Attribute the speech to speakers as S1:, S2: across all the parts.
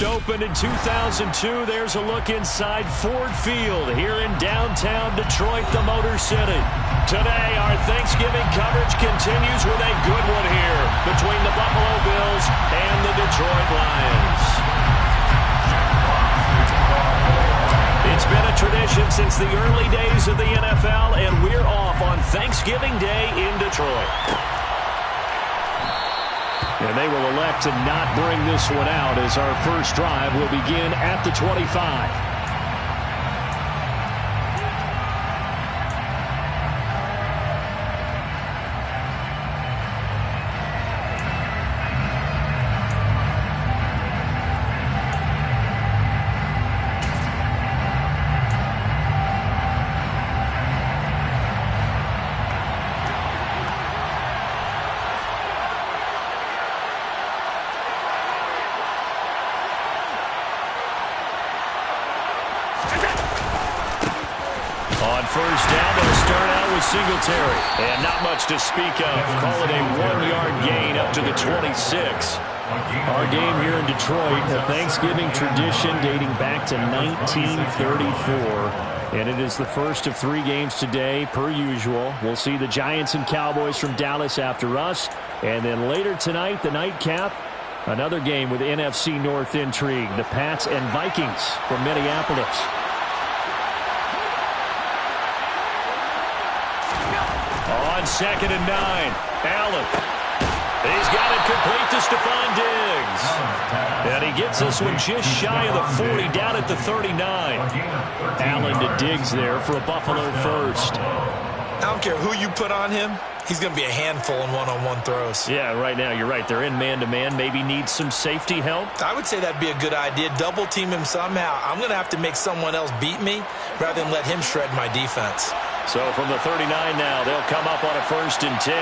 S1: first opened in 2002. There's a look inside Ford Field here in downtown Detroit, the Motor City. Today, our Thanksgiving coverage continues with a good one here between the Buffalo Bills and the Detroit Lions. It's been a tradition since the early days of the NFL, and we're off on Thanksgiving Day in Detroit. And they will elect to not bring this one out as our first drive will begin at the 25. On first down, they'll start out with Singletary. And not much to speak of. Call it a 1-yard gain up to the 26. Our game here in Detroit, a Thanksgiving tradition dating back to 1934. And it is the first of 3 games today, per usual. We'll see the Giants and Cowboys from Dallas after us. And then later tonight, the nightcap, another game with NFC North intrigue. The Pats and Vikings from Minneapolis. On 2nd and 9, Allen. He's got it complete to Stephon Diggs. And he gets this one just shy of the 40, down at the 39. Allen to Diggs there for a Buffalo first.
S2: I don't care who you put on him. He's going to be a handful in one-on-one throws.
S1: Yeah, right now, you're right. They're in man-to-man. Maybe need some safety help.
S2: I would say that'd be a good idea. Double team him somehow. I'm going to have to make someone else beat me rather than let him shred my defense.
S1: So from the 39 now, they'll come up on a 1st and 10.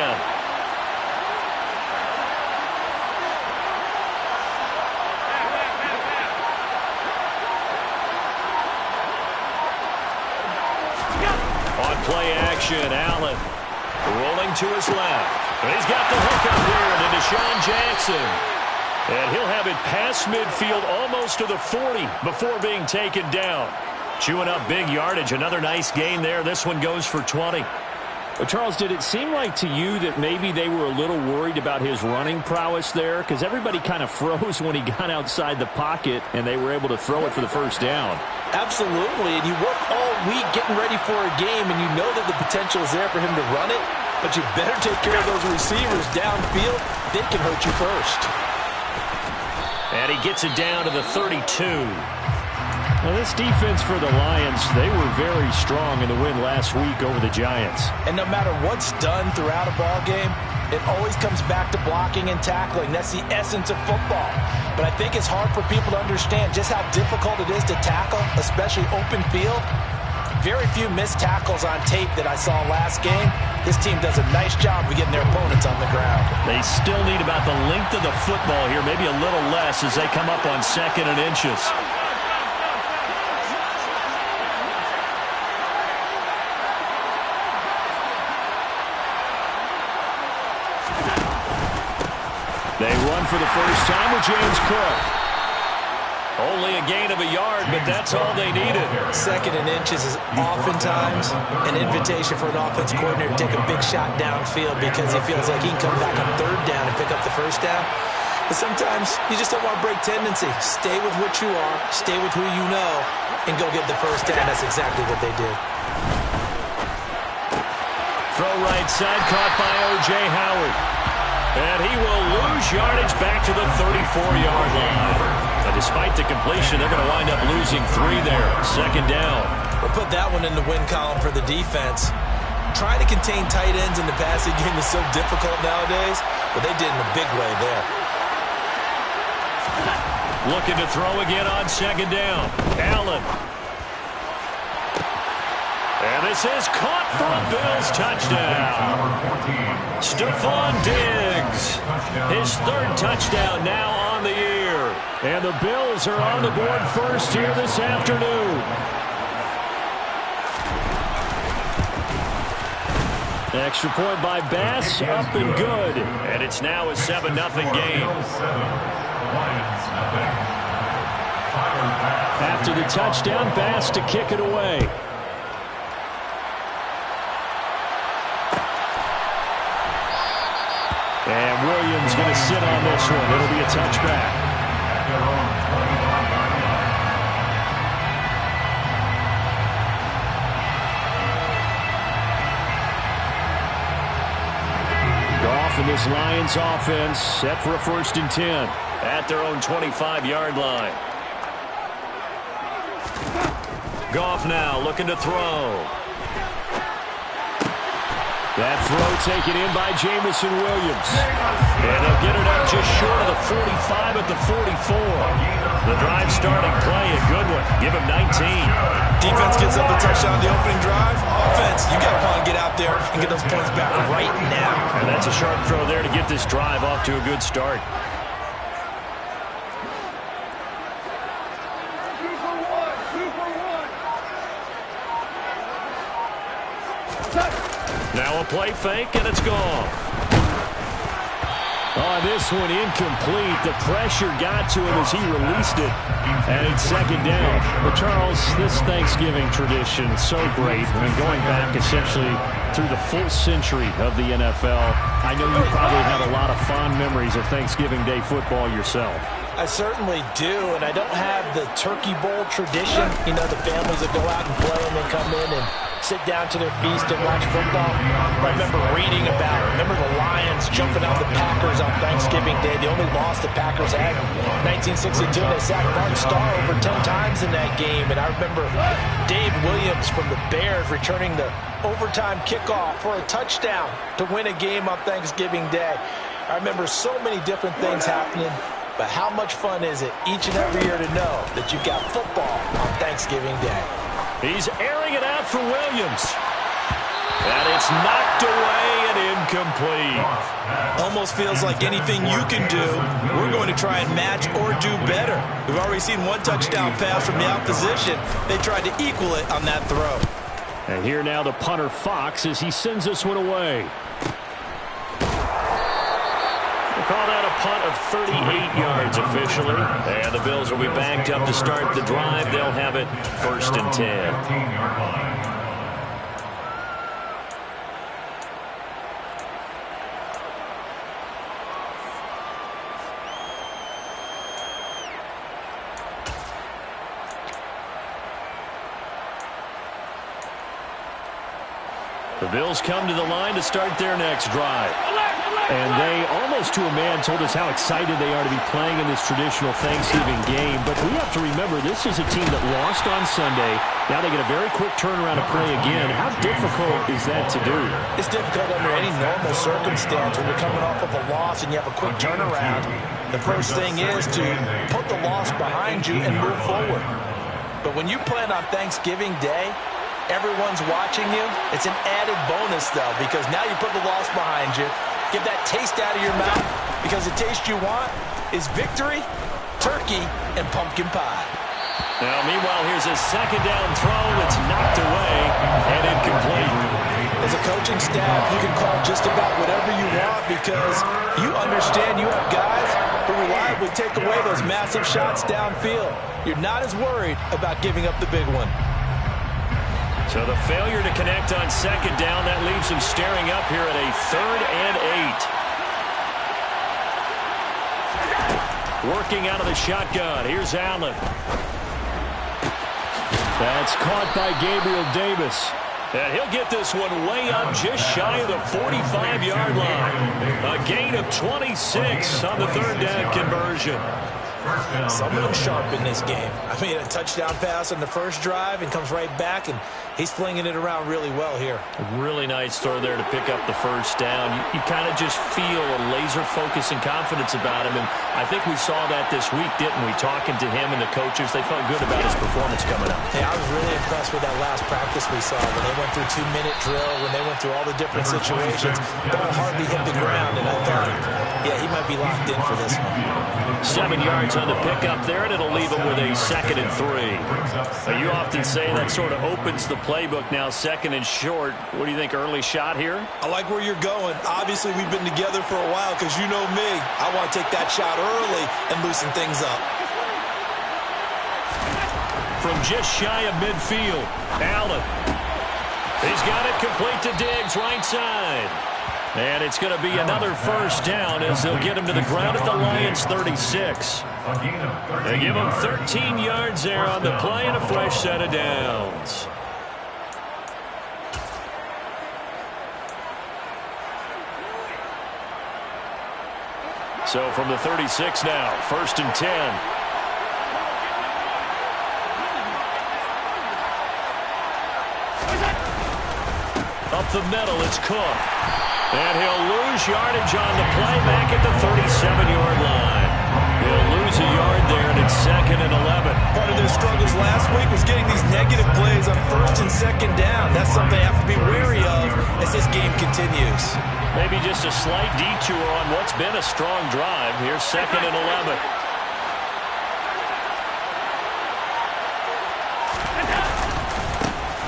S1: On play action, Allen rolling to his left. And he's got the hook up here to Deshaun Jackson. And he'll have it past midfield almost to the 40 before being taken down. Chewing up big yardage. Another nice gain there. This one goes for 20.
S3: Well, Charles, did it seem like to you that maybe they were a little worried about his running prowess there? Because everybody kind of froze when he got outside the pocket, and they were able to throw it for the first down.
S2: Absolutely, and you work all week getting ready for a game, and you know that the potential is there for him to run it, but you better take care of those receivers downfield. They can hurt you first.
S1: And he gets it down to the 32.
S3: Well, this defense for the Lions, they were very strong in the win last week over the Giants.
S2: And no matter what's done throughout a ball game, it always comes back to blocking and tackling. That's the essence of football. But I think it's hard for people to understand just how difficult it is to tackle, especially open field. Very few missed tackles on tape that I saw last game. This team does a nice job of getting their opponents on the ground.
S1: They still need about the length of the football here, maybe a little less as they come up on 2nd and inches. They run for the first time with James Cook. Only a gain of a yard, but that's all they needed.
S2: 2nd and inches is oftentimes an invitation for an offense coordinator to take a big shot downfield because he feels like he can come back on 3rd down and pick up the first down. But sometimes you just don't want to break tendency. Stay with what you are, stay with who you know, and go get the first down. That's exactly what they did.
S1: Throw right side, caught by O.J. Howard. And he will lose yardage back to the 34-yard line. And despite the completion, they're going to wind up losing 3 there. 2nd down.
S2: We'll put that one in the win column for the defense. Trying to contain tight ends in the passing game is so difficult nowadays, but they did in a big way there.
S1: Looking to throw again on 2nd down. Allen. And this is caught for a Bills touchdown. Stephon Diggs, his 3rd touchdown now on the year. And the Bills are on the board first here this afternoon.
S3: Extra point by Bass, up and good.
S1: And it's now a 7-0 game.
S3: after the touchdown pass to kick it away. And Williams going to sit on this one. It'll be a touchback. Goff and this Lions offense set for a 1st and 10.
S1: At their own 25-yard line. Goff now looking to throw.
S3: That throw taken in by Jameson Williams.
S1: And they'll get it up just short of the 45 at the 44. The drive starting play, a good one. Give him 19.
S2: Defense gets up the touchdown on the opening drive. Offense, you got to want to get out there and get those points back right now.
S1: And that's a sharp throw there to get this drive off to a good start. Now a play fake, and it's gone.
S3: On this one, incomplete. The pressure got to him as he released it. And it's 2nd down. Well, Charles, this Thanksgiving tradition, so great. I mean, going back essentially through the full century of the NFL, I know you probably have a lot of fond memories of Thanksgiving Day football yourself.
S2: I certainly do, and I don't have the Turkey Bowl tradition. You know, the families that go out and play and then come in and sit down to their feast and watch football. I remember reading about it. Remember the Lions jumping out the Packers on Thanksgiving Day. The only loss the Packers had in 1962. They sacked Bart Starr over 10 times in that game. And I remember Dave Williams from the Bears returning the overtime kickoff for a touchdown to win a game on Thanksgiving Day. I remember so many different things happening. But how much fun is it each and every year to know that you've got football on Thanksgiving Day?
S1: He's airing it out for Williams. And it's knocked away and incomplete.
S2: Almost feels like anything you can do, we're going to try and match or do better. We've already seen one touchdown pass from the opposition. They tried to equal it on that throw.
S3: And here now the punter Fox as he sends this one away.
S1: Call that a punt of 38 yards officially. And the Bills will be backed up to start the drive. They'll have it 1st and 10. The Bills come to the line to start their next drive.
S3: And they, almost to a man, told us how excited they are to be playing in this traditional Thanksgiving game. But we have to remember, this is a team that lost on Sunday. Now they get a very quick turnaround to play again. How difficult is that to do?
S2: It's difficult under any normal circumstance when you're coming off of a loss and you have a quick turnaround. The first thing is to put the loss behind you and move forward. But when you play on Thanksgiving Day, everyone's watching you. It's an added bonus, though, because now you put the loss behind you. Get that taste out of your mouth, because the taste you want is victory, turkey, and pumpkin pie.
S1: Now, meanwhile, here's a 2nd down throw that's knocked away and incomplete.
S2: As a coaching staff, you can call just about whatever you want because you understand you have guys who reliably take away those massive shots downfield. You're not as worried about giving up the big one.
S1: So the failure to connect on 2nd down, that leaves him staring up here at a 3rd and 8. Working out of the shotgun. Here's Allen.
S3: That's caught by Gabriel Davis.
S1: And he'll get this one way up just shy of the 45-yard line. A gain of 26 on the 3rd down conversion.
S2: Someone sharp in this game. I mean, a touchdown pass on the first drive and comes right back, and he's flinging it around really well here.
S1: A really nice throw there to pick up the 1st down. You kind of just feel a laser focus and confidence about him, and I think we saw that this week, didn't we? Talking to him and the coaches, they felt good about his performance coming up.
S2: Yeah, I was really impressed with that last practice we saw when they went through 2-minute drill, when they went through all the different situations. Ball hardly hit the ground, and I thought, yeah, he might be locked in for this one.
S1: 7 yards on the pickup there, and it'll leave him with a 2nd and 3. You often say that sort of opens the playbook now, 2nd and short. What do you think, early shot here?
S2: I like where you're going. Obviously, we've been together for a while because you know me. I want to take that shot early and loosen things up.
S1: from just shy of midfield. Allen. He's got it complete to Diggs, right side. And it's going to be another first down as they'll get him to the ground at the Lions' 36. They give him 13 yards there on the play and a fresh set of downs. So from the 36 now, 1st and 10. Up the middle, it's Cook. And he'll lose yardage on the play back at the 37-yard line. He'll lose a yard there, and it's 2nd and 11.
S2: Part of their struggles last week was getting these negative plays on 1st and 2nd down. That's something they have to be wary of as this game continues.
S1: Maybe just a slight detour on what's been a strong drive. Here's 2nd and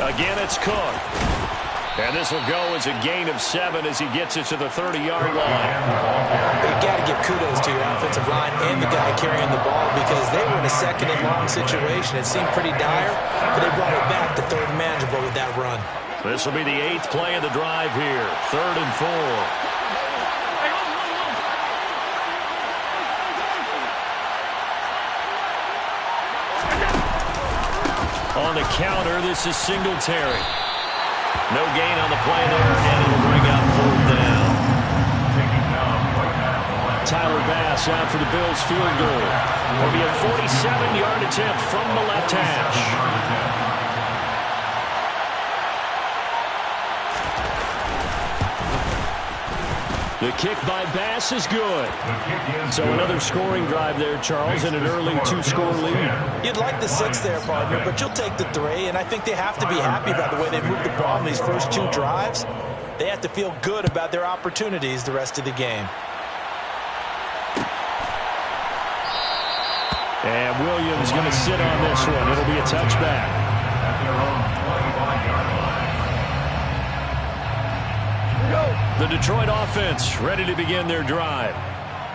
S1: 11. Again, it's Cook. And this will go as a gain of 7 as he gets it to the 30-yard line.
S2: You got to give kudos to your offensive line and the guy carrying the ball because they were in a 2nd and long situation. It seemed pretty dire, but they brought it back to 3rd and manageable with that run.
S1: This will be the 8th play of the drive here. 3rd and 4. On the counter, this is Singletary. No gain on the play there, and it'll bring up 4th down. Tyler Bass out for the Bills field goal. It'll be a 47-yard attempt from the left hash. The kick by Bass is good. So another scoring drive there, Charles, and an early 2-score lead.
S2: You'd like the 6 there, partner, but you'll take the 3, and I think they have to be happy about the way they've moved the ball in these first 2 drives. They have to feel good about their opportunities the rest of the game.
S3: And Williams going to sit on this one. It'll be a touchback.
S1: The Detroit offense ready to begin their drive.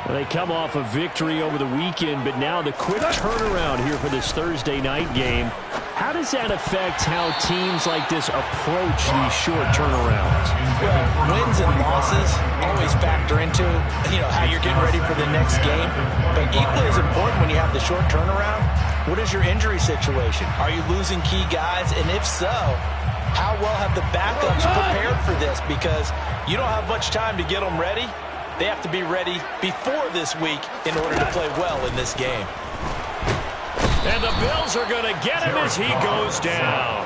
S3: Well, they come off a victory over the weekend, but now the quick turnaround here for this Thursday night game. How does that affect how teams like this approach these short turnarounds?
S2: Well, wins and losses always factor into, how you're getting ready for the next game. But equally as important when you have the short turnaround, what is your injury situation? Are you losing key guys? And if so, how well have the backups prepared for this? Because you don't have much time to get them ready. They have to be ready before this week in order to play well in this game.
S1: And the Bills are going to get him as he goes down.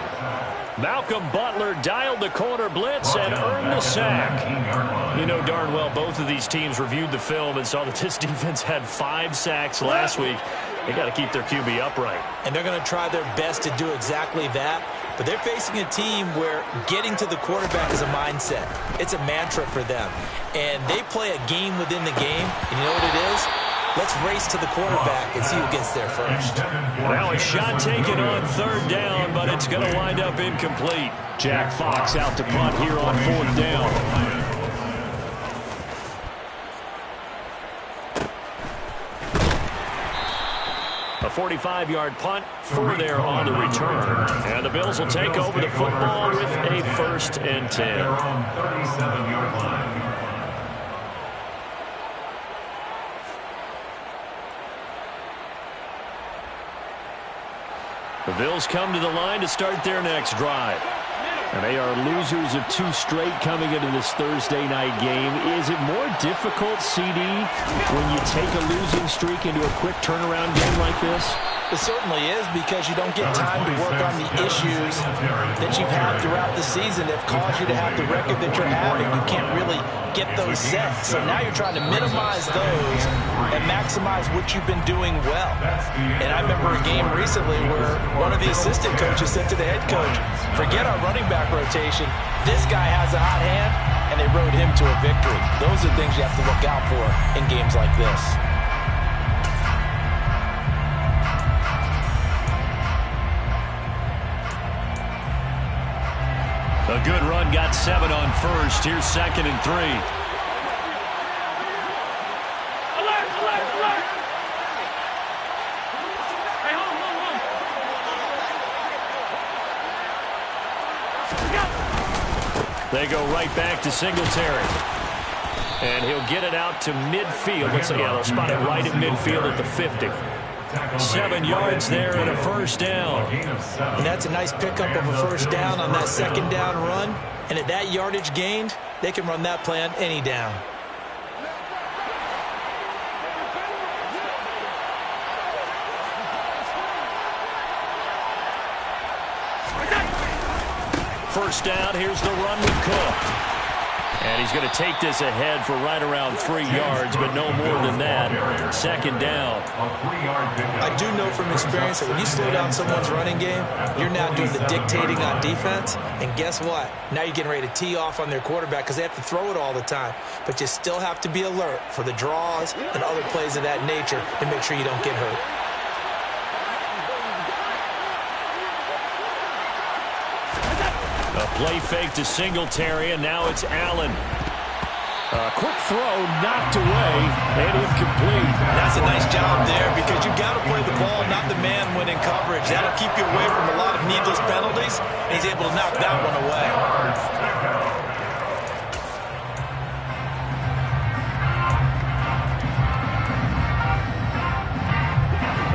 S1: Malcolm Butler dialed the corner blitz and earned the sack. You know darn well both of these teams reviewed the film and saw that this defense had 5 sacks last week. They got to keep their QB upright.
S2: And they're going to try their best to do exactly that. But they're facing a team where getting to the quarterback is a mindset. It's a mantra for them. And they play a game within the game. And you know what it is? Let's race to the quarterback and see who gets there first.
S1: Now a shot taken on 3rd down, but it's going to wind up incomplete.
S3: Jack Fox out to punt here on 4th down.
S1: A 45-yard punt for there on the return. And the Bills will take over the football with a 1st and 10. The Bills come to the line to start their next drive.
S3: And they are losers of 2 straight coming into this Thursday night game. Is it more difficult, CD, when you take a losing streak into a quick turnaround game like this?
S2: It certainly is, because you don't get time to work on the issues that you've had throughout the season that have caused you to have the record that you're having. You can't really get those set. So now you're trying to minimize those and maximize what you've been doing well. And I remember a game recently where one of the assistant coaches said to the head coach, forget our running back rotation. This guy has a hot hand, and they rode him to a victory. Those are things you have to look out for in games like this.
S1: A good run, got 7 on 1st. Here's 2nd and 3. They go right back to Singletary. And he'll get it out to midfield. Let's see, yeah, they'll spot it right at midfield at the 50. 7 yards there and a first down.
S2: And that's a nice pickup of a first down on that second down run. And at that yardage gained, they can run that play on any down.
S1: First down, here's the run with Cook. And he's going to take this ahead for right around 3 yards, but no more than that. Second down.
S2: I do know from experience that when you slow down someone's running game, you're now doing the dictating on defense. And guess what? Now you're getting ready to tee off on their quarterback because they have to throw it all the time. But you still have to be alert for the draws and other plays of that nature to make sure you don't get hurt.
S1: A play fake to Singletary, and now it's Allen.
S3: A quick throw knocked away and incomplete.
S2: That's a nice job there because you got to play the ball, not the man when in coverage. That'll keep you away from a lot of needless penalties, and he's able to knock that one away.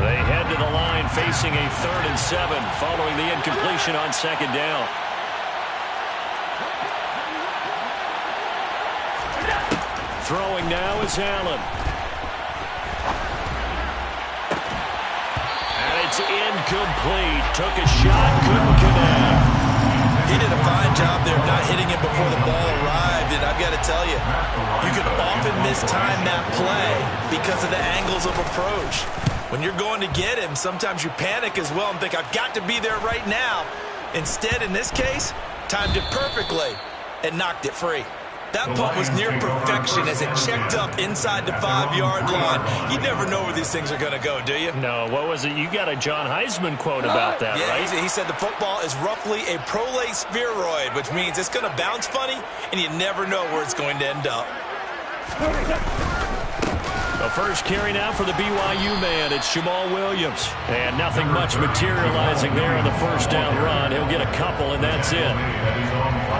S1: They head to the line facing a 3rd and 7 following the incompletion on second down. Throwing now is Allen. And it's incomplete. Took a shot, couldn't connect.
S2: He did a fine job there of not hitting him before the ball arrived, and I've got to tell you, you can often mistime that play because of the angles of approach. When you're going to get him, sometimes you panic as well and think, I've got to be there right now. Instead, in this case, timed it perfectly and knocked it free. That punt was near perfection as it checked up inside the 5-yard line. You never know where these things are going to go, do you?
S1: No, what was it? You got a John Heisman quote about that,
S2: yeah,
S1: right?
S2: He said the football is roughly a prolate spheroid, which means it's going to bounce funny, and you never know where it's going to end up.
S1: The first carry now for the BYU man. It's Jamal Williams. And nothing much materializing there on the first down run. He'll get a couple, and that's it.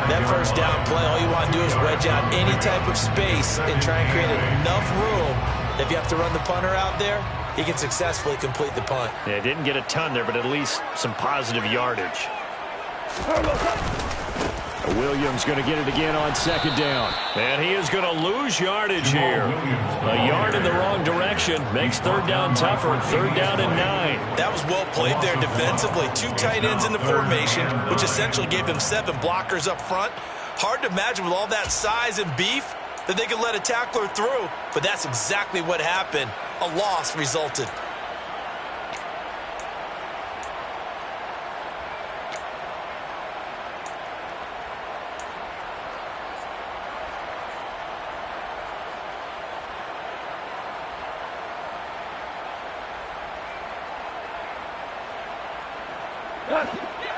S2: That first down play, all you want to do is wedge out any type of space and try and create enough room. If you have to run the punter out there, he can successfully complete the punt.
S1: Yeah, didn't get a ton there, but at least some positive yardage. Williams going to get it again on second down. And he is going to lose yardage here. A yard in the wrong direction makes third down tougher. Third down and 9.
S2: That was well played there defensively. 2 tight ends in the formation, which essentially gave them 7 blockers up front. Hard to imagine with all that size and beef that they could let a tackler through, but that's exactly what happened. A loss resulted.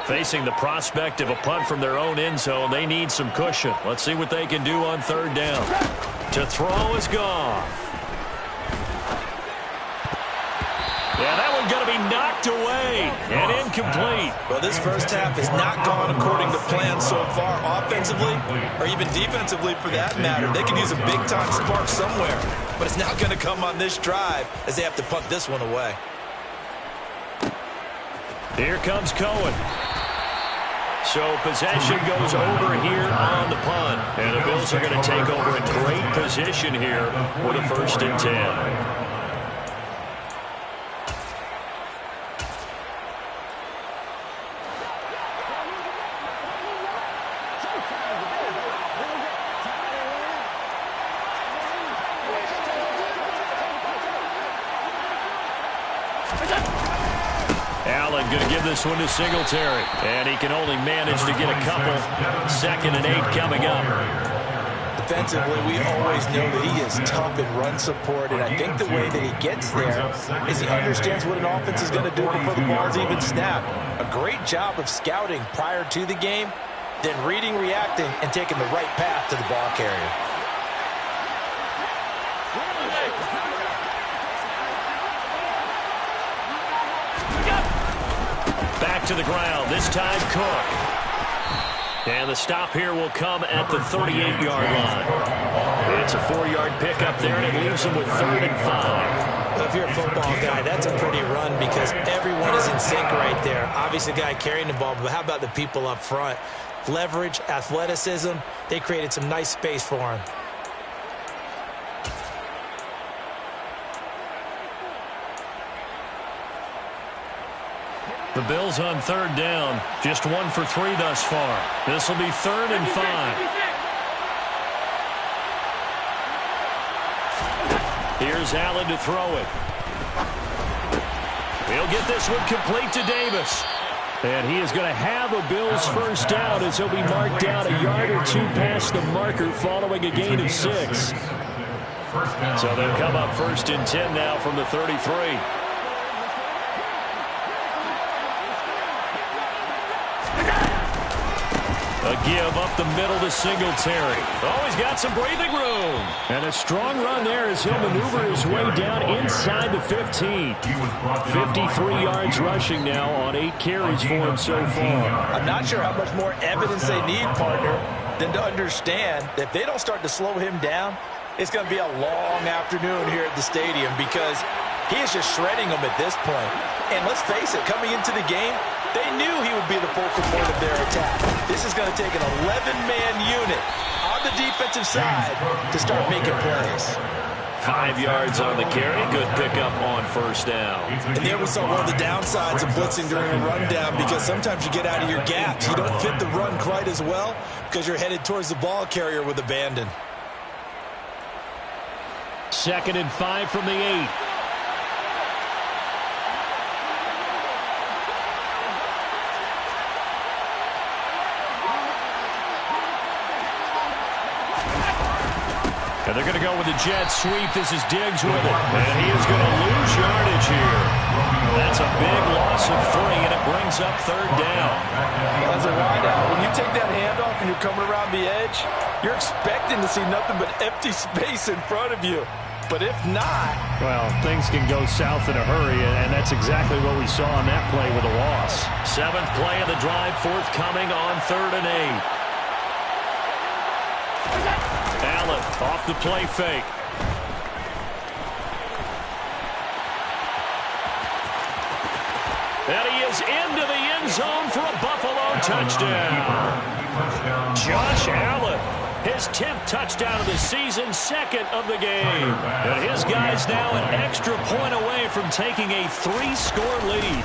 S1: Facing the prospect of a punt from their own end zone, they need some cushion. Let's see what they can do on third down. To throw is Goff. Yeah, that one's going to be knocked away and incomplete.
S2: Well, this first half has not gone according to plan so far, offensively or even defensively for that matter. They can use a big-time spark somewhere, but it's not going to come on this drive as they have to punt this one away.
S1: Here comes Cohen. So possession goes over here on the punt. And the Bills are going to take over in great position here for the 1st and 10. Allen going to give this one to Singletary. And he can only manage to get a couple. 2nd and 8 coming up.
S2: Defensively, we always know that he is tough in run support, and I think the way that he gets there is he understands what an offense is going to do before the ball's even snapped. A great job of scouting prior to the game, then reading, reacting, and taking the right path to the ball carrier. Back
S1: to the ground. This time Cook. And the stop here will come at the 38-yard line. It's a 4-yard pickup there, and it leaves them with 3rd and 5.
S2: Well, if you're a football guy, that's a pretty run because everyone is in sync right there. Obviously, the guy carrying the ball, but how about the people up front? Leverage, athleticism, they created some nice space for him.
S1: The Bills on 3rd down. Just 1 for 3 thus far. This will be 3rd and 5. Here's Allen to throw it. He'll get this one complete to Davis.
S3: And he is going to have a Bills first down as he'll be marked down a yard or 2 past the marker following a gain of 6.
S1: So they'll come up 1st and 10 now from the 33. A give up the middle to Singletary. Oh, he's got some breathing room.
S3: And a strong run there as he'll maneuver his way down inside the 15. 53 yards rushing now on 8 carries for him so far.
S2: I'm not sure how much more evidence they need, partner, than to understand that if they don't start to slow him down, it's going to be a long afternoon here at the stadium because he is just shredding them at this point. And let's face it, coming into the game, they knew he would be the focal point of their attack. This is going to take an 11-man unit on the defensive side to start making plays.
S1: 5 yards on the carry. Good pickup on 1st down.
S2: And there we saw one of the downsides of blitzing during a rundown because sometimes you get out of your gaps. You don't fit the run quite as well because you're headed towards the ball carrier with abandon.
S3: 2nd and 5 from the 8.
S1: And they're going to go with a jet sweep. This is Diggs with it. And he is going to lose yardage here. That's a big loss of 3, and it brings up 3rd down.
S2: As a wideout, when you take that handoff and you're coming around the edge, you're expecting to see nothing but empty space in front of you. But if not...
S3: Well, things can go south in a hurry, and that's exactly what we saw on that play with a loss.
S1: 7th play of the drive, forthcoming on 3rd and 8. Allen off the play fake. And he is into the end zone for a Buffalo touchdown. Josh Allen, his 10th touchdown of the season, 2nd of the game. And his guys now an extra point away from taking a 3-score lead.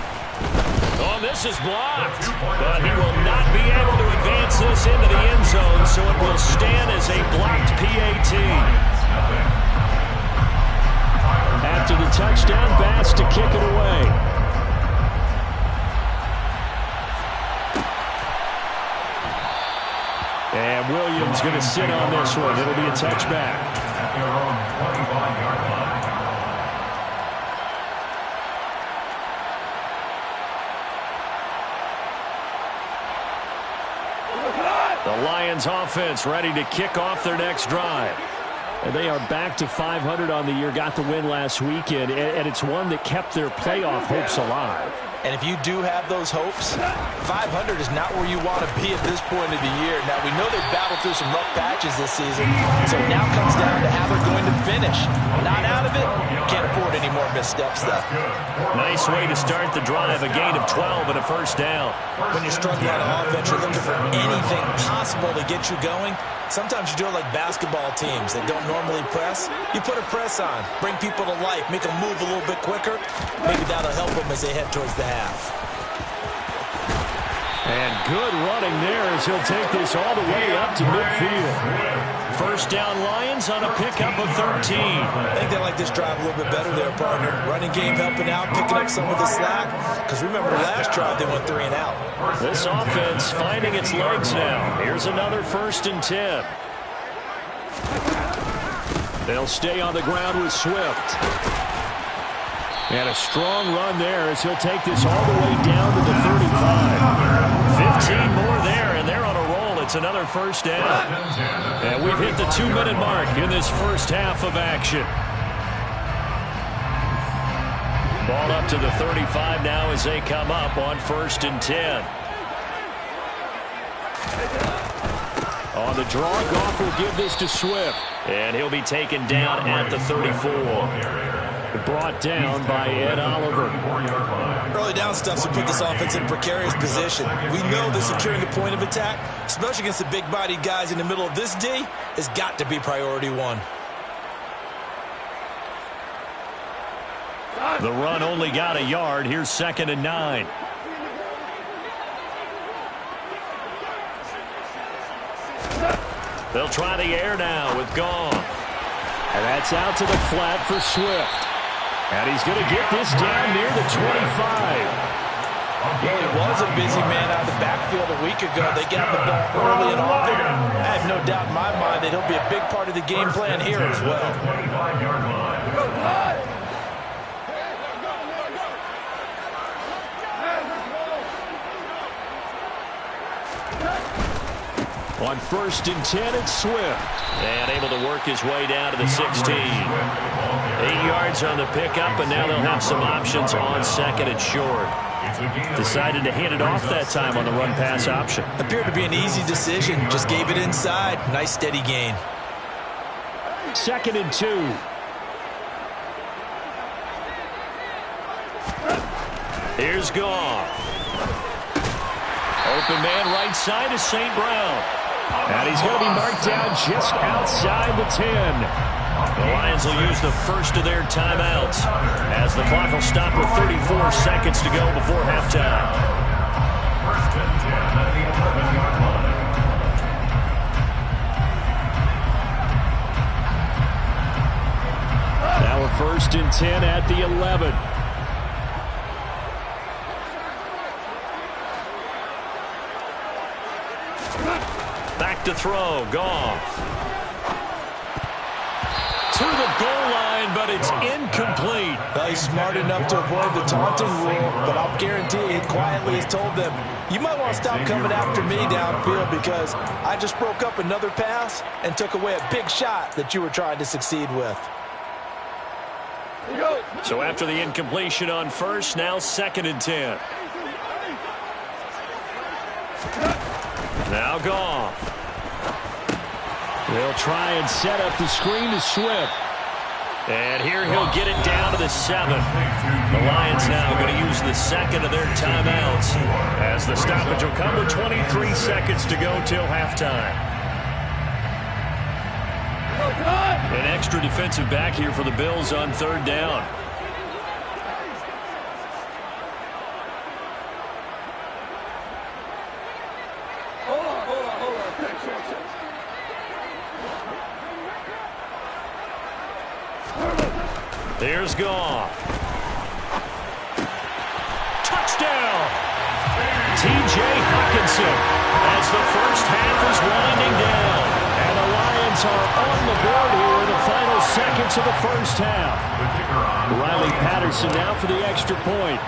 S1: Oh, this is blocked, but he will not be able to advance this into the end zone, so it will stand as a blocked PAT.
S3: After the touchdown, Bass to kick it away. And Williams going to sit on this one. It'll be a touchback.
S1: The Lions offense ready to kick off their next drive.
S3: And they are back to 500 on the year, got the win last weekend, and it's one that kept their playoff hopes alive.
S2: And if you do have those hopes, 500 is not where you want to be at this point of the year. Now, we know they've battled through some rough patches this season, so it now comes down to how they're going to finish. Not out of it, can't afford any more missteps, though.
S1: Nice way to start the drive, a gain of 12 and a 1st down.
S2: When you're struggling on offense, you're looking for anything possible to get you going. Sometimes you do it like basketball teams that don't normally press. You put a press on, bring people to life, make them move a little bit quicker. Maybe that'll help them as they head towards the half.
S3: And good running there as he'll take this all the way up to midfield.
S1: 1st down Lions on a pickup of 13.
S2: I think they like this drive a little bit better there, partner. Running game helping out, picking up some of the slack. Because remember, the last drive they went 3 and out.
S1: This offense finding its legs now. Here's another 1st and 10.
S3: They'll stay on the ground with Swift. And a strong run there as he'll take this all the way down to the 35.
S1: 15 more there, and they're on a roll. It's another 1st down. And we've hit the 2-minute mark in this first half of action. Ball up to the 35 now as they come up on 1st and 10.
S3: On the draw, Goff will give this to Swift.
S1: And he'll be taken down at the 34.
S3: Brought down by Ed Oliver.
S2: Early down stuff to put this offense in a precarious position. We know that securing the point of attack, especially against the big-bodied guys in the middle of this D, has got to be priority one.
S1: The run only got a yard. Here's 2nd and 9. They'll try the air now with Goff.
S3: And that's out to the flat for Swift. And he's going to get this down near the 25.
S2: Well, it was a busy man out of the backfield a week ago. They got the ball early and often. I have no doubt in my mind that he'll be a big part of the game plan here as well.
S3: On 1st and 10, it's Swift.
S1: And able to work his way down to the 16. 8 yards on the pickup, and now they'll have some options on 2nd and short. Decided to hand it off that time on the run-pass option.
S2: Appeared to be an easy decision. Just gave it inside. Nice steady gain.
S3: 2nd and 2.
S1: Here's Goff. Open man right side is St. Brown.
S3: And he's going to be marked down just outside the 10.
S1: The Lions will use the first of their timeouts as the clock will stop with 34 seconds to go before halftime.
S3: Now a 1st and 10 at the 11.
S1: Back to throw, Goff. To the goal line, but it's incomplete.
S2: Well, he's smart enough to avoid the taunting rule, but I'll guarantee he quietly has told them, you might want to stop coming after me downfield because I just broke up another pass and took away a big shot that you were trying to succeed with.
S1: So after the incompletion on 1st, now 2nd and 10. Now Goff.
S3: They'll try and set up the screen to Swift.
S1: And here he'll get it down to the 7. The Lions now going to use the 2nd of their timeouts as the stoppage will come with 23 seconds to go till halftime. An extra defensive back here for the Bills on 3rd down. There's Goff. Touchdown! T.J. Hockenson as the first half is winding down.
S3: And the Lions are on the board here in the final seconds of the first half. Riley Patterson now for the extra point.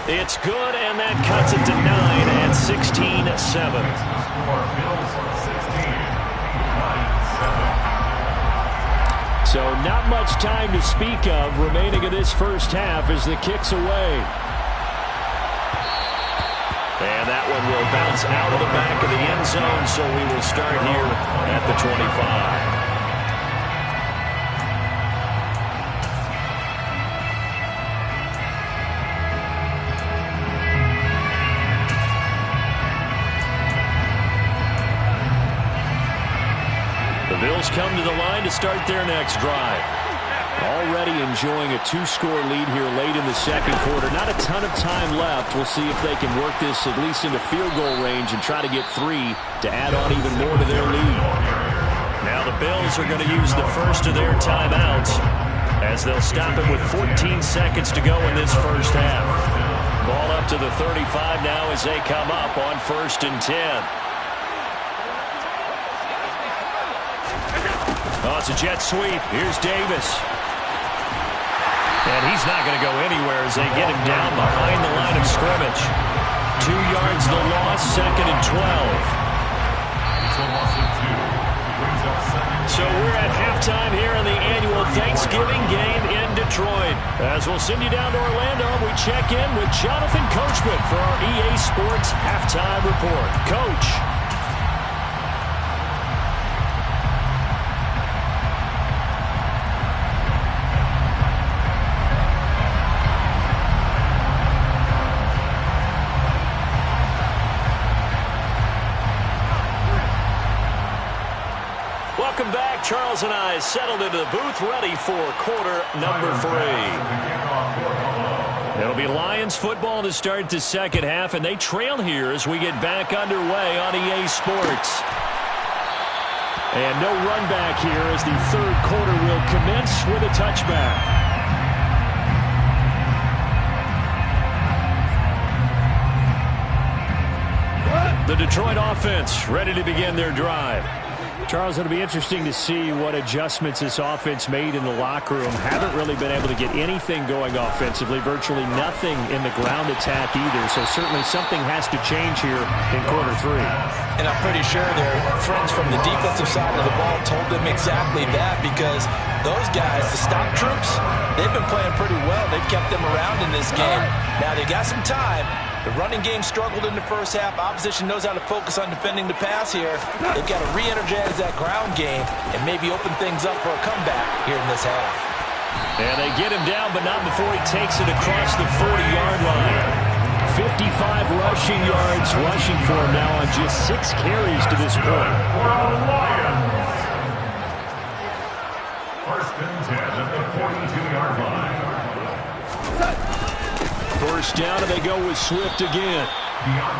S1: It's good, and that cuts it to 9 and 16-7.
S3: So not much time to speak of remaining in this first half as the kick's away.
S1: And that one will bounce out of the back of the end zone, so we will start here at the 25. The Bills come to the line to start their next drive.
S3: Already enjoying a 2-score lead here late in the second quarter. Not a ton of time left. We'll see if they can work this at least into field goal range and try to get 3 to add on even more to their lead.
S1: Now the Bills are going to use the first of their timeouts as they'll stop it with 14 seconds to go in this first half. Ball up to the 35 now as they come up on 1st and 10. Oh, it's a jet sweep. Here's Davis. And he's not going to go anywhere as they get him down behind the line of scrimmage. 2 yards the loss, 2nd and 12. So we're at halftime here in the annual Thanksgiving game in Detroit. Detroit. As we'll send you down to Orlando, we check in with Jonathan Coachman for our EA Sports Halftime Report. Coach. Welcome back. Charles and I settled into the booth, ready for quarter number 3. It'll be Lions football to start the second half, and they trail here as we get back underway on EA Sports. And no run back here as the third quarter will commence with a touchback. The Detroit offense ready to begin their drive. Charles, it'll be interesting to see what adjustments this offense made in the locker room. Haven't really been able to get anything going offensively, virtually nothing in the ground attack either. So certainly something has to change here in quarter 3.
S2: And I'm pretty sure their friends from the defensive side of the ball told them exactly that, because those guys, the stop troops, they've been playing pretty well. They've kept them around in this game. Now they got some time. The running game struggled in the first half. Opposition knows how to focus on defending the pass here. They've got to re-energize that ground game and maybe open things up for a comeback here in this half.
S1: And they get him down, but not before he takes it across the 40-yard line. 55 rushing yards rushing for him now on just 6 carries to this point.
S4: First and 10 at the 42-yard line.
S1: First down, and they go with Swift again.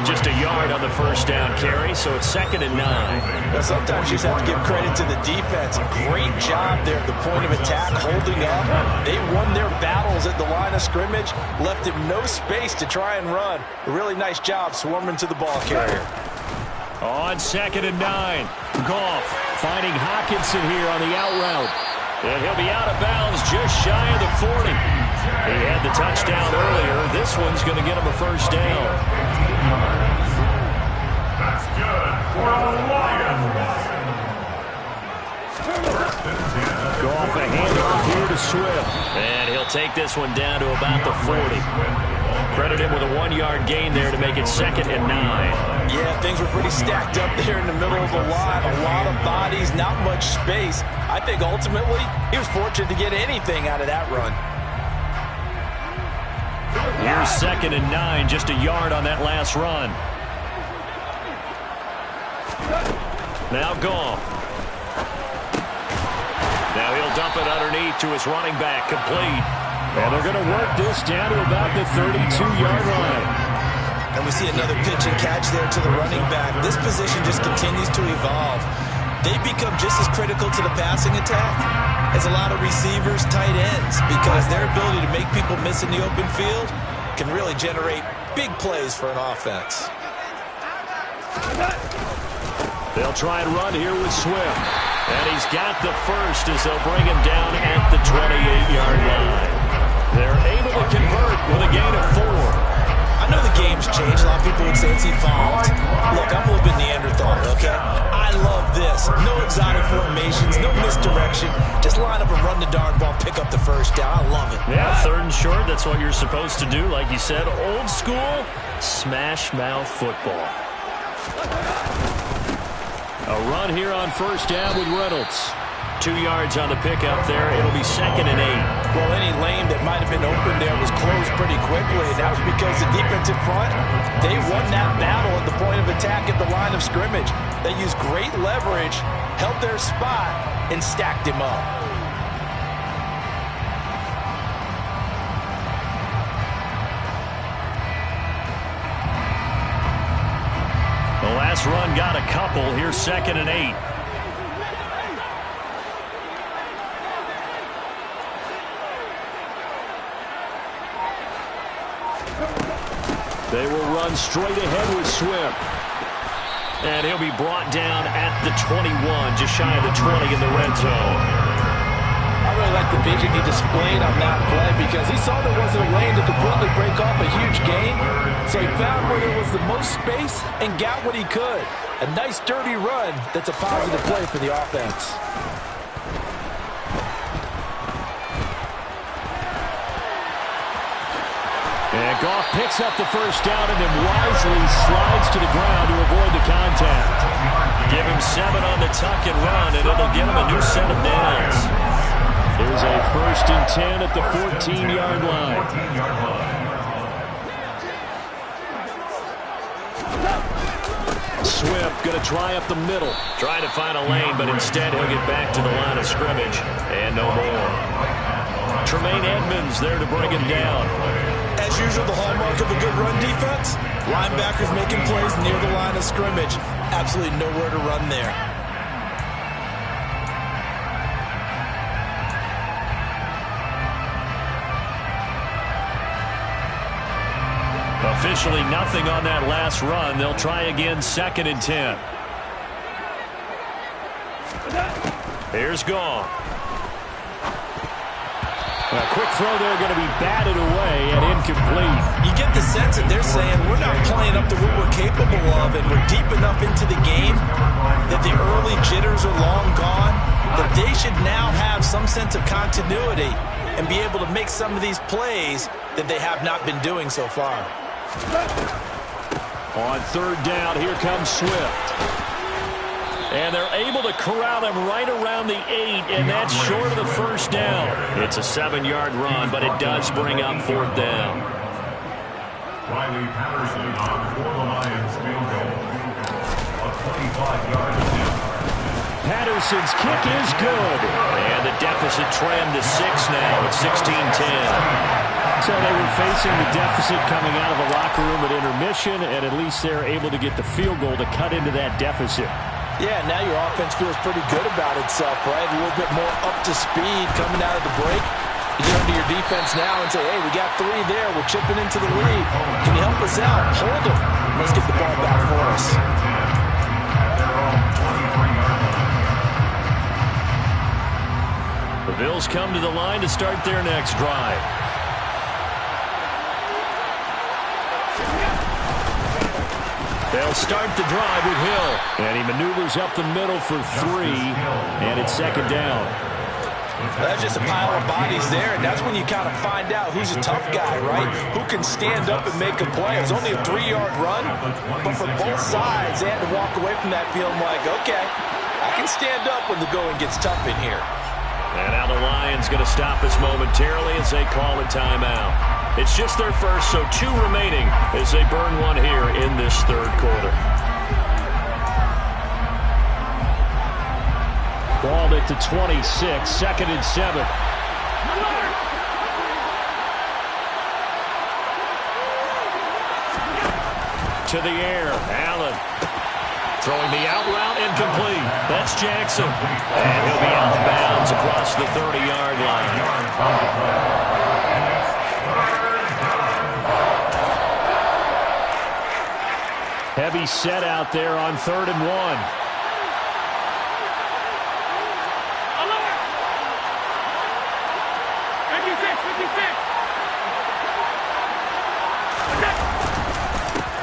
S1: Just a yard on the first down carry, so it's 2nd and 9.
S2: Well, sometimes you just have to give credit to the defense. Great job there at the point of attack, holding up. They won their battles at the line of scrimmage, left him no space to try and run. A really nice job swarming to the ball carrier.
S1: On 2nd and 9, Goff finding Hockenson here on the out route. And he'll be out of bounds just shy of the 40. He had the touchdown earlier. This one's going to get him a first down.
S4: That's good for the Lions.
S1: Goff a handoff here to Swift. And he'll take this one down to about the 40. Credit him with a 1-yard gain there to make it 2nd and 9.
S2: Yeah, things were pretty stacked up there in the middle of the line. A lot of bodies, not much space. I think ultimately he was fortunate to get anything out of that run.
S1: Here's 2nd and 9, just a yard on that last run. Now Goff. Now he'll dump it underneath to his running back, complete. And they're going to work this down to about the 32-yard line.
S2: And we see another pitch and catch there to the running back. This position just continues to evolve. They become just as critical to the passing attack as a lot of receivers, tight ends, because their ability to make people miss in the open field can really generate big plays for an offense.
S1: They'll try and run here with Swift. And he's got the first as they'll bring him down at the 28-yard line. They're able to convert with a gain of 4.
S2: I know the game's changed. A lot of people would say it's evolved. Look, I'm a little bit Neanderthal, okay? I love this. No exotic formations, no misdirection. Just line up and run the darn ball, pick up the first down. I love it.
S1: Yeah, 3rd and short, that's what you're supposed to do. Like you said, old school, smash mouth football. A run here on first down with Reynolds. 2 yards on the pickup there. It'll be 2nd and 8.
S2: Well, any lane that might have been open there was closed pretty quickly. That was because the defensive front, they won that battle at the point of attack at the line of scrimmage. They used great leverage, held their spot, and stacked him up.
S1: The last run got a couple. Here's 2nd and 8. They will run straight ahead with Swift. And he'll be brought down at the 21, just shy of the 20 in the red zone.
S2: I really like the vision he displayed on that play because he saw there wasn't a lane to completely break off a huge gain. So he found where there was the most space and got what he could. A nice, dirty run that's a positive play for the offense.
S3: And Goff picks up the first down and then wisely slides to the ground to avoid the contact.
S1: Give him 7 on the tuck and run, and it'll get him a new set of downs.
S3: Here's a 1st and 10 at the 14-yard line. Swift going to try up the middle.
S1: Trying to find a lane, but instead he'll get back to the line of scrimmage. And no more. Tremaine Edmonds there to bring him down.
S2: As usual, the hallmark of a good run defense, linebackers making plays near the line of scrimmage. Absolutely nowhere to run there.
S1: Officially nothing on that last run. They'll try again, 2nd and 10. Here's Goff.
S3: A quick throw there going to be batted away and incomplete.
S2: You get the sense that they're saying we're not playing up to what we're capable of, and we're deep enough into the game that the early jitters are long gone, that they should now have some sense of continuity and be able to make some of these plays that they have not been doing so far.
S3: On 3rd down, here comes Swift.
S1: And they're able to corral him right around the 8, and that's short of the first down. It's a 7-yard run, but it does bring up 4th down.
S4: Riley Patterson on for the Lions field goal. A 25-yard attempt.
S3: Patterson's kick is good.
S1: And the deficit trimmed to 6 now at 16-10.
S3: So they were facing the deficit coming out of the locker room at intermission, and at least they're able to get the field goal to cut into that deficit.
S2: Yeah, now your offense feels pretty good about itself, right? A little bit more up to speed coming out of the break. You get into your defense now and say, hey, we got 3 there. We're chipping into the lead. Can you help us out? Hold them. Let's get the ball back for us.
S1: The Bills come to the line to start their next drive. They'll start the drive with Hill.
S3: And he maneuvers up the middle for 3, and it's 2nd down.
S2: That's just a pile of bodies there, and that's when you kind of find out who's a tough guy, right? Who can stand up and make a play. It's only a 3-yard run, but for both sides, they had to walk away from that field like, okay, I can stand up when the going gets tough in here.
S1: And now the Lions going to stop us momentarily as they call a timeout. It's just their first, so 2 remaining as they burn one here in this 3rd quarter.
S3: Ball at the 26, 2nd and 7.
S1: To the air, Allen. Throwing the out route, incomplete. That's Jackson. And he'll be out of bounds across the 30-yard line.
S3: Heavy set out there on 3rd and 1.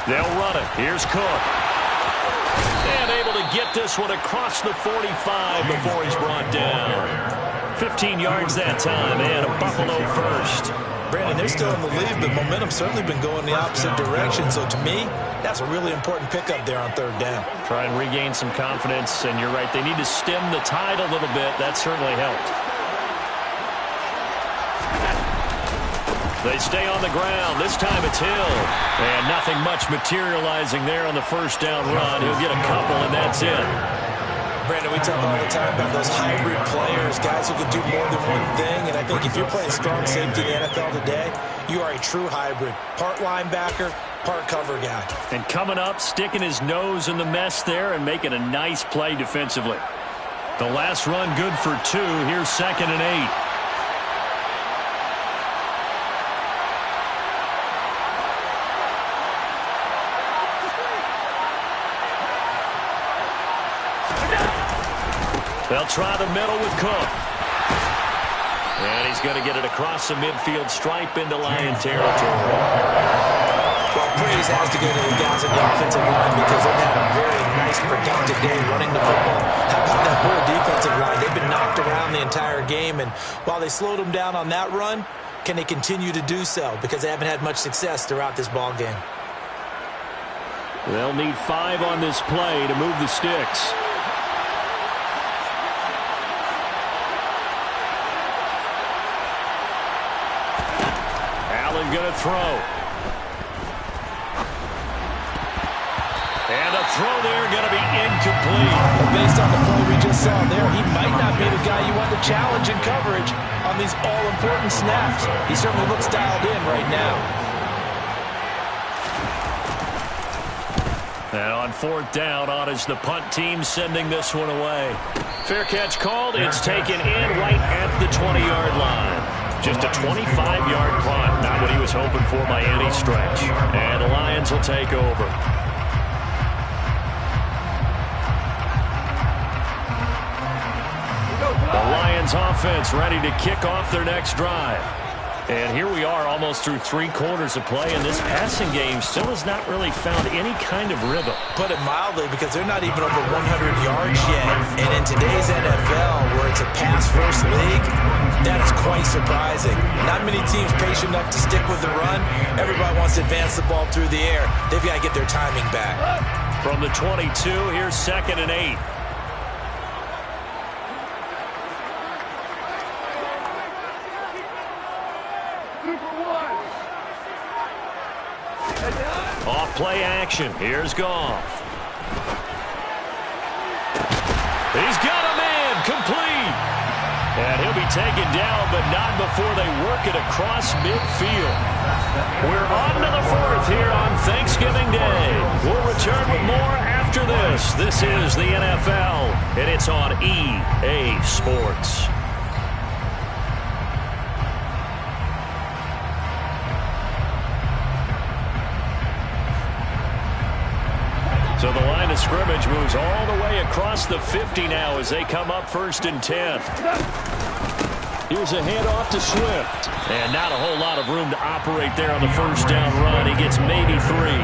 S1: They'll run it. Here's Cook. And able to get this one across the 45 before he's brought down. 15 yards that time, and a Buffalo first.
S2: Brandon, they're still in the lead, but momentum's certainly been going the opposite direction. So to me, that's a really important pickup there on 3rd down.
S1: Try and regain some confidence, and you're right. They need to stem the tide a little bit. That certainly helped. They stay on the ground. This time it's Hill. And nothing much materializing there on the first down run. He'll get a couple, and that's it.
S2: Brandon, we talk all the time about those hybrid players, guys who can do more than one thing. And I think if you're playing strong safety in the NFL today, you are a true hybrid. Part linebacker, part cover guy.
S3: And coming up, sticking his nose in the mess there and making a nice play defensively.
S1: The last run good for 2. Here's 2nd and 8. They'll try the middle with Cook. And he's going to get it across the midfield stripe into Lion territory.
S2: Well, praise has to go to the guys in the offensive line because they've had a very nice, productive day running the football. How about that whole defensive line? They've been knocked around the entire game, and while they slowed them down on that run, can they continue to do so? Because they haven't had much success throughout this ball game.
S3: They'll need 5 on this play to move the sticks. Allen going to throw. And a throw there going to be incomplete.
S2: Based on the play we just saw there, he might not be the guy you want to challenge in coverage on these all-important snaps. He certainly looks dialed in right now.
S3: And on 4th down, on is the punt team sending this one away. Fair catch called. It's taken in right at the 20-yard line. Just a 25-yard punt. Not what he was hoping for by any stretch. And the Lions will take over. The Lions offense ready to kick off their next drive. And here we are almost through 3 quarters of play, and this passing game still has not really found any kind of rhythm.
S2: Put it mildly, because they're not even over 100 yards yet. And in today's NFL, where it's a pass-first league, that is quite surprising. Not many teams patient enough to stick with the run. Everybody wants to advance the ball through the air. They've got to get their timing back.
S3: From the 22, here's 2nd and 8. Off play action. Here's Goff. He's got a man complete. And he'll be taken down, but not before they work it across midfield. We're on to the 4th here on Thanksgiving Day. We'll return with more after this. This is the NFL, and it's on EA Sports. So the line of scrimmage moves all the way across the 50 now as they come up 1st and 10. Here's a handoff to Swift. And not a whole lot of room to operate there on the 1st down run. He gets maybe 3.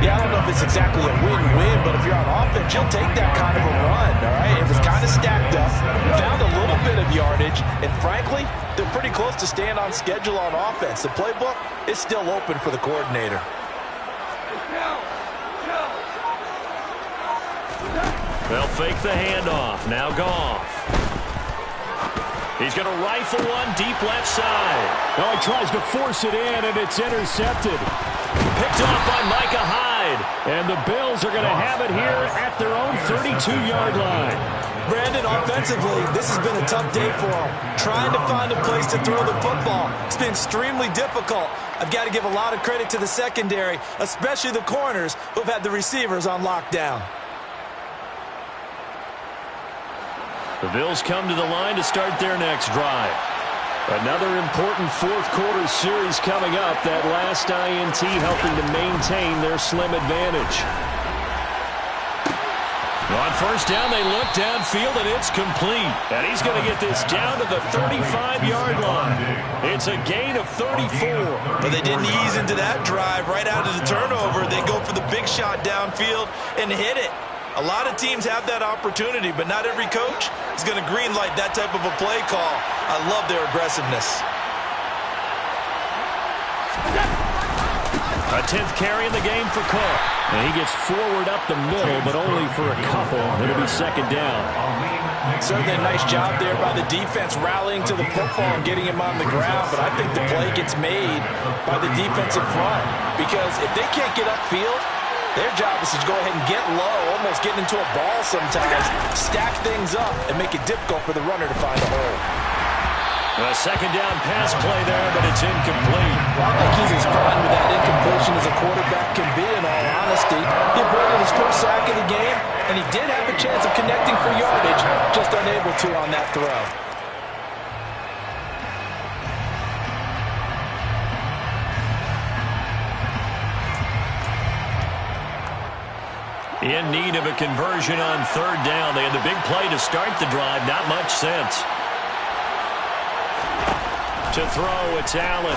S2: Yeah, I don't know if it's exactly a win-win, but if you're on offense, you'll take that kind of a run, all right? It was kind of stacked up, found a little bit of yardage, and frankly, they're pretty close to staying on schedule on offense. The playbook is still open for the coordinator.
S3: They'll fake the handoff. Now Goff. He's going to rifle one deep left side. Oh, he tries to force it in, and it's intercepted. Picked off by Micah Hyde. And the Bills are going to have it here at their own 32-yard line.
S2: Brandon, offensively, this has been a tough day for them. Trying to find a place to throw the football. It's been extremely difficult. I've got to give a lot of credit to the secondary, especially the corners who've had the receivers on lockdown.
S3: The Bills come to the line to start their next drive. Another important 4th quarter series coming up. That last INT helping to maintain their slim advantage. On 1st down, they look downfield, and it's complete. And he's going to get this down to the 35-yard line. It's a gain of 34.
S2: But they didn't ease into that drive right out of the turnover. They go for the big shot downfield and hit it. A lot of teams have that opportunity, but not every coach is going to greenlight that type of a play call. I love their aggressiveness.
S3: A 10th carry in the game for Cook. And he gets forward up the middle, but only for a couple. It'll be 2nd down.
S2: Certainly a nice job there by the defense rallying to the football and getting him on the ground, but I think the play gets made by the defensive front, because if they can't get upfield, their job is to go ahead and get low, almost getting into a ball sometimes, stack things up, and make it difficult for the runner to find a hole.
S3: A 2nd down pass play there, but it's incomplete.
S2: I think he's as fine with that incompletion as a quarterback can be, in all honesty. He avoided his 1st sack of the game, and he did have a chance of connecting for yardage, just unable to on that throw.
S3: In need of a conversion on 3rd down. They had the big play to start the drive. Not much sense. To throw, it's Allen.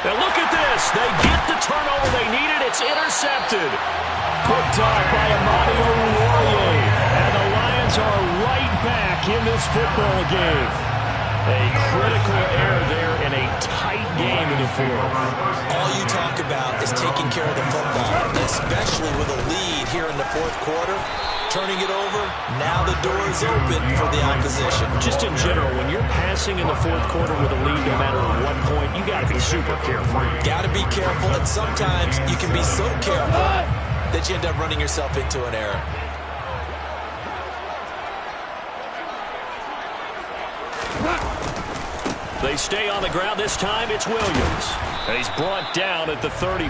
S3: And look at this. They get the turnover they needed. It's intercepted. Picked off by Amani Oruwariye. And the Lions are right back in this football game.
S1: A critical error there in a tight game in the fourth.
S2: All you talk about is taking care of the football, especially with a lead here in the fourth quarter. Turning it over, now the door is open for the opposition.
S1: Just in general, when you're passing in the fourth quarter with a lead, no matter at what point, you got to be super careful.
S2: Got to be careful, and sometimes you can be so careful that you end up running yourself into an error.
S1: They stay on the ground. This time it's Williams. And he's brought down at the 34.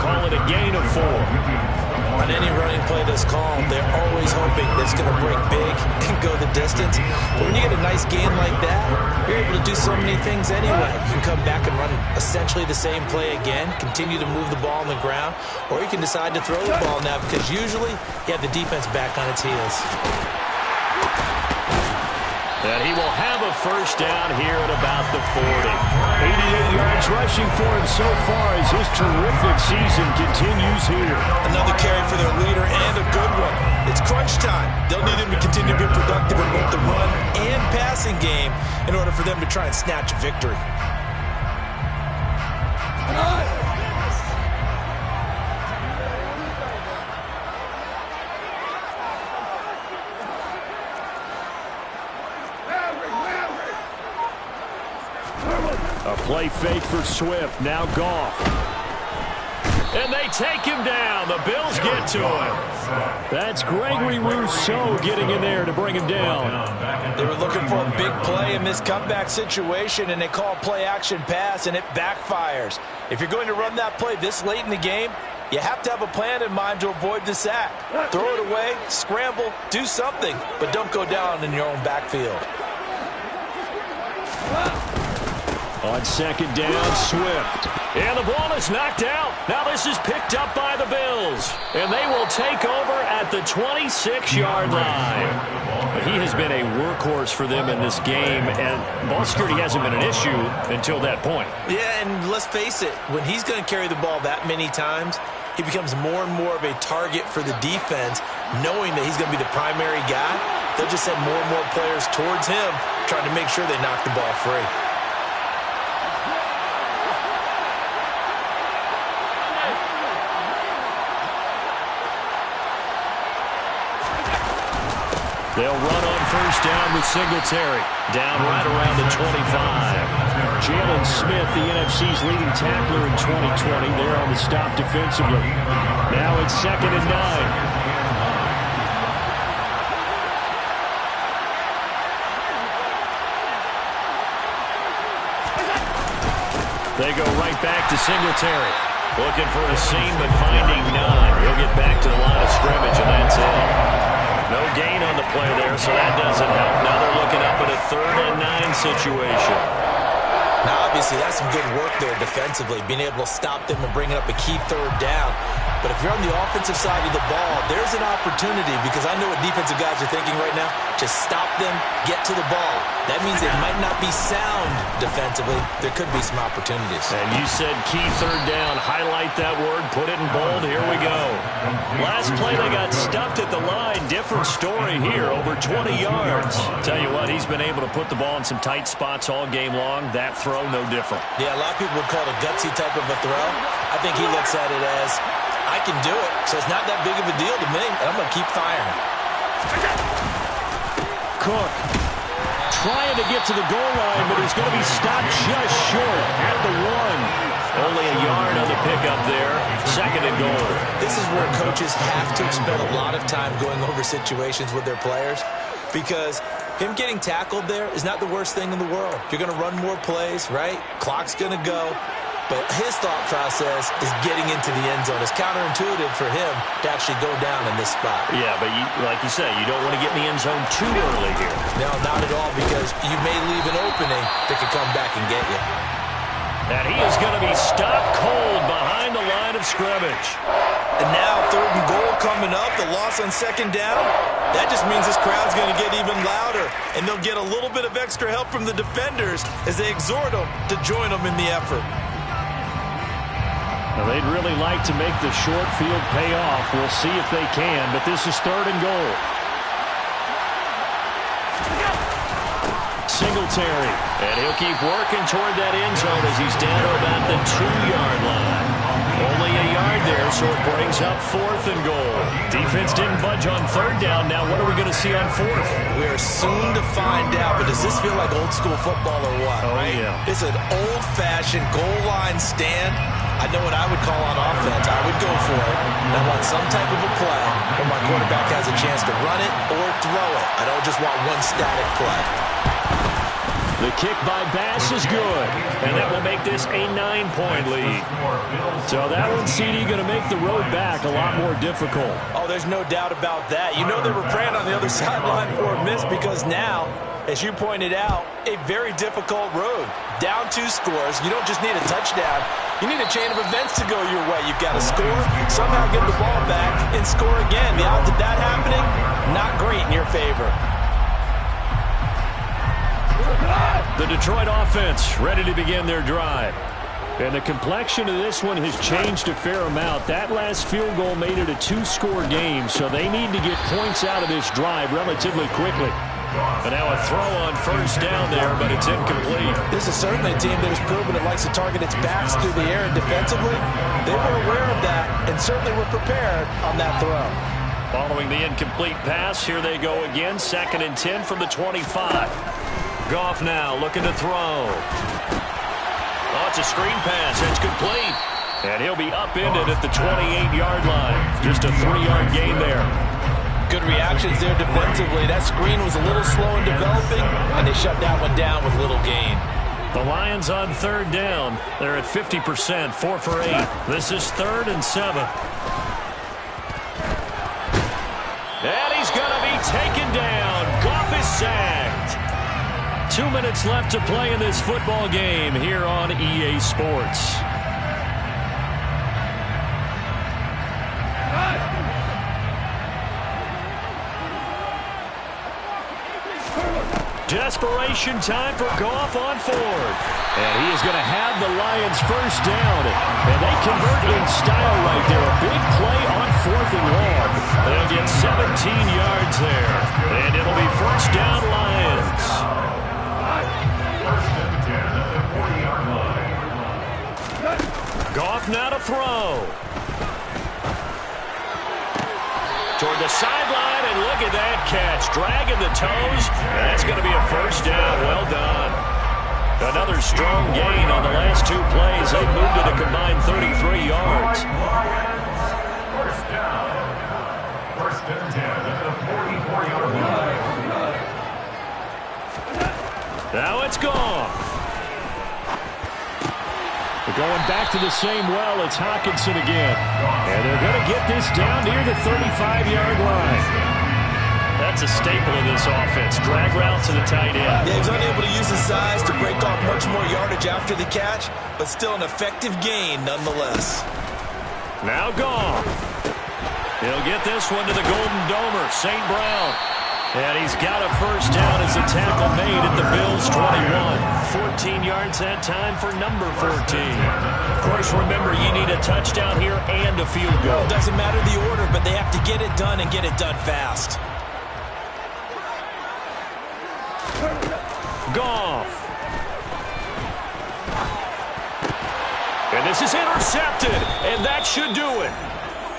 S1: Call it a gain of 4.
S2: On any running play that's called, they're always hoping that it's going to break big and go the distance. But when you get a nice gain like that, you're able to do so many things anyway. You can come back and run essentially the same play again, continue to move the ball on the ground, or you can decide to throw the ball now because usually you have the defense back on its heels.
S1: And he will have a first down here at about the 40. 88 yards rushing for him so far as his terrific season continues here.
S2: Another carry for their leader and a good one. It's crunch time. They'll need him to continue to be productive in both the run and passing game in order for them to try and snatch a victory.
S3: A play fake for Swift. Now Goff.
S1: And they take him down. The Bills get to him.
S3: That's Gregory Rousseau getting in there to bring him down.
S2: They were looking for a big play in this comeback situation, and they call play action pass, and it backfires. If you're going to run that play this late in the game, you have to have a plan in mind to avoid the sack. Throw it away, scramble, do something, but don't go down in your own backfield.
S3: On second down, Swift.
S1: And the ball is knocked out. Now this is picked up by the Bills. And they will take over at the 26-yard line. But he has been a workhorse for them in this game, and ball security hasn't been an issue until that point.
S2: Yeah, and let's face it, when he's going to carry the ball that many times, he becomes more and more of a target for the defense, knowing that he's going to be the primary guy. They'll just send more and more players towards him, trying to make sure they knock the ball free.
S1: They'll run on first down with Singletary. Down right around the 25.
S3: Jalen Smith, the NFC's leading tackler in 2020. There on the stop defensively. Now it's 2nd and 9.
S1: They go right back to Singletary. Looking for a seam, but finding none. He'll get back to the line of scrimmage, and that's it. No gain on the play there, so that doesn't help. Now they're looking up at a 3rd and 9 situation.
S2: Now, obviously, that's some good work there defensively, being able to stop them and bringing up a key 3rd down. But if you're on the offensive side of the ball, there's an opportunity, because I know what defensive guys are thinking right now. Just stop them, get to the ball. That means it might not be sound defensively. There could be some opportunities.
S1: And you said key 3rd down. Highlight that word. Put it in bold. Here we go. Last play, they got stuffed at the line. Different story here. Over 20 yards. Tell you what, he's been able to put the ball in some tight spots all game long. That throw, no different.
S2: Yeah, a lot of people would call it a gutsy type of a throw. I think he looks at it as, I can do it, so it's not that big of a deal to me, and I'm going to keep firing.
S3: Cook trying to get to the goal line, but he's going to be stopped just short at the 1.
S1: Only a yard on the pickup there. 2nd and goal.
S2: This is where coaches have to spend a lot of time going over situations with their players, because him getting tackled there is not the worst thing in the world. You're going to run more plays, right? Clock's going to go. But his thought process is getting into the end zone. It's counterintuitive for him to actually go down in this spot.
S1: Yeah, but like you say, you don't want to get in the end zone too early here.
S2: No, not at all, because you may leave an opening that could come back and get you.
S1: And he is going to be stopped cold behind the line of scrimmage.
S2: And now 3rd and goal coming up, the loss on 2nd down. That just means this crowd's going to get even louder, and they'll get a little bit of extra help from the defenders as they exhort them to join them in the effort.
S3: Now, they'd really like to make the short field pay off. We'll see if they can, but this is 3rd and goal. Singletary.
S1: And he'll keep working toward that end zone as he's down to about the 2-yard line. Only a yard there, so it brings up 4th and goal. Defense didn't budge on 3rd down. Now what are we going to see on 4th?
S2: We are soon to find out, but does this feel like old school football or what?
S3: Oh,
S2: right?
S3: yeah.
S2: It's an old-fashioned goal line stand. I know what I would call on offense. I would go for it. I want some type of a play where my quarterback has a chance to run it or throw it. I don't just want one static play.
S1: The kick by Bass is good, and that will make this a 9-point lead.
S3: So that one, CD, going to make the road back a lot more difficult.
S2: Oh, there's no doubt about that. You know they were praying on the other sideline for a miss because now, as you pointed out, a very difficult road. Down 2 scores. You don't just need a touchdown. You need a chain of events to go your way. You've got to score, somehow get the ball back, and score again. The odds of that happening, not great in your favor.
S3: The Detroit offense ready to begin their drive. And the complexion of this one has changed a fair amount. That last field goal made it a 2-score game, so they need to get points out of this drive relatively quickly.
S1: And now a throw on 1st down there, but it's incomplete.
S2: This is certainly a team that has proven it likes to target its backs through the air and defensively. They were aware of that and certainly were prepared on that throw.
S1: Following the incomplete pass, here they go again. 2nd and 10 from the 25. Goff now looking to throw. Oh, it's a screen pass. It's complete. And he'll be upended at the 28-yard line. Just a 3-yard gain there.
S2: Good reactions there defensively. That screen was a little slow in developing, and they shut that one down with little gain.
S1: The Lions on 3rd down. They're at 50%, 4 for 8. This is 3rd and 7. And he's going to be taken down. Goff is sacked. 2 minutes left to play in this football game here on EA Sports. Desperation time for Goff on 4th.
S3: And he is going to have the Lions 1st down. And they convert in style right there. A big play on 4th and long.
S1: They'll get 17 yards there. And it'll be 1st down Lions.
S4: 1st and 10 at the 40-yard line.
S1: Goff now to throw. Toward the sideline, and look at that catch. Dragging the toes. That's going to be a 1st down. Well done. Another strong gain on the last 2 plays. They moved it a combined 33 yards.
S4: 1st down. 1st and 10 at the 44-yard line.
S1: Now it's gone.
S3: Going back to the same well, it's Hockenson again. And they're going to get this down near the 35-yard line.
S1: That's a staple of this offense. Drag route to the tight end.
S2: Yeah, he's unable to use his size to break off much more yardage after the catch, but still an effective gain nonetheless.
S1: Now gone. He'll get this one to the Golden Domer, St. Brown. And he's got a 1st down as a tackle made at the Bills' 21. 14 yards that time for number 14. Of course, remember, you need a touchdown here and a field goal.
S2: It doesn't matter the order, but they have to get it done and get it done fast.
S1: Goff. And this is intercepted, and that should do it.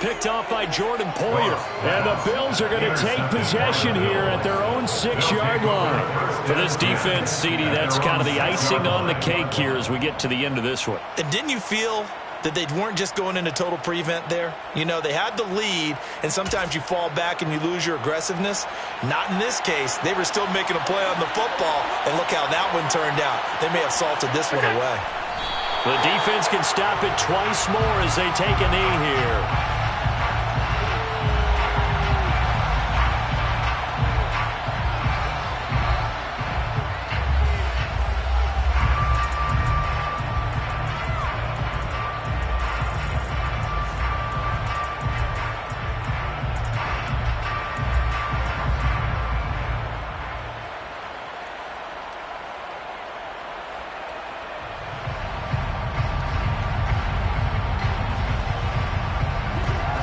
S1: Picked off by Jordan Poyer.
S3: And the Bills are going to take possession here at their own 6-yard line.
S1: For this defense, CD, that's kind of the icing on the cake here as we get to the end of this one.
S2: And didn't you feel that they weren't just going into total prevent there? You know, they had the lead, and sometimes you fall back and you lose your aggressiveness. Not in this case. They were still making a play on the football, and look how that one turned out. They may have salted this one away.
S1: The defense can stop it twice more as they take a knee here.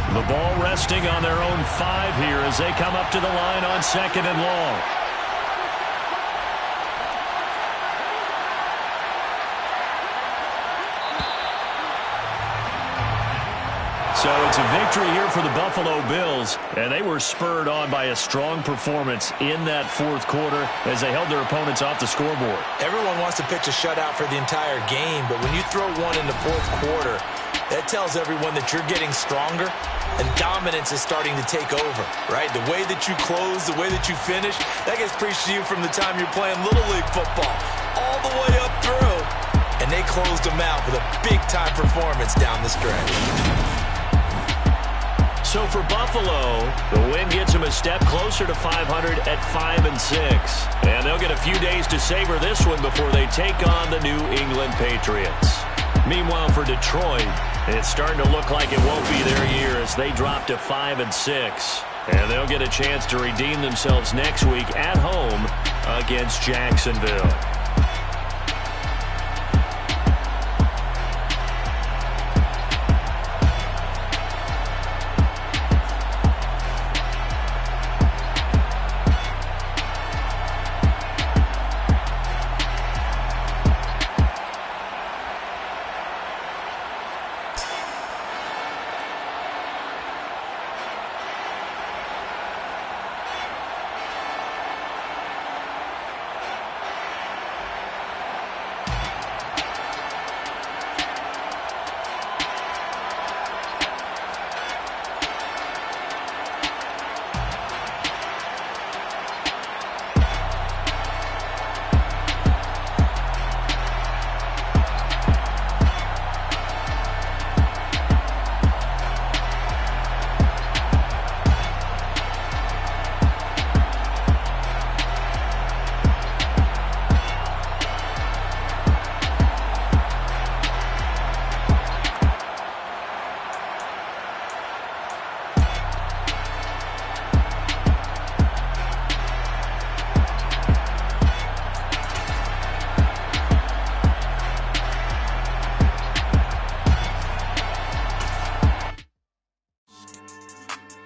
S1: The ball resting on their own 5 here as they come up to the line on 2nd and long. So it's a victory here for the Buffalo Bills, and they were spurred on by a strong performance in that fourth quarter as they held their opponents off the scoreboard.
S2: Everyone wants to pitch a shutout for the entire game, but when you throw one in the fourth quarter, that tells everyone that you're getting stronger and dominance is starting to take over, right? The way that you close, the way that you finish, that gets preached to you from the time you're playing Little League football all the way up through, and they closed them out with a big-time performance down the stretch.
S1: So for Buffalo, the win gets them a step closer to 500 at 5-6. And they'll get a few days to savor this one before they take on the New England Patriots. Meanwhile, for Detroit, it's starting to look like it won't be their year as they drop to 5-6. And they'll get a chance to redeem themselves next week at home against Jacksonville.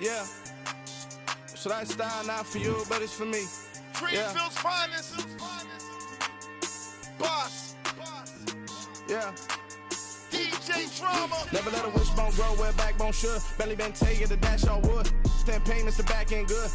S5: Yeah. So that style not for you, but it's for me.
S6: Greenfield's finest. Boss.
S5: Yeah.
S6: DJ Drama.
S5: Never let a wishbone grow where a backbone should. Belly been tell you the dash on wood. 10 payments, the back end good.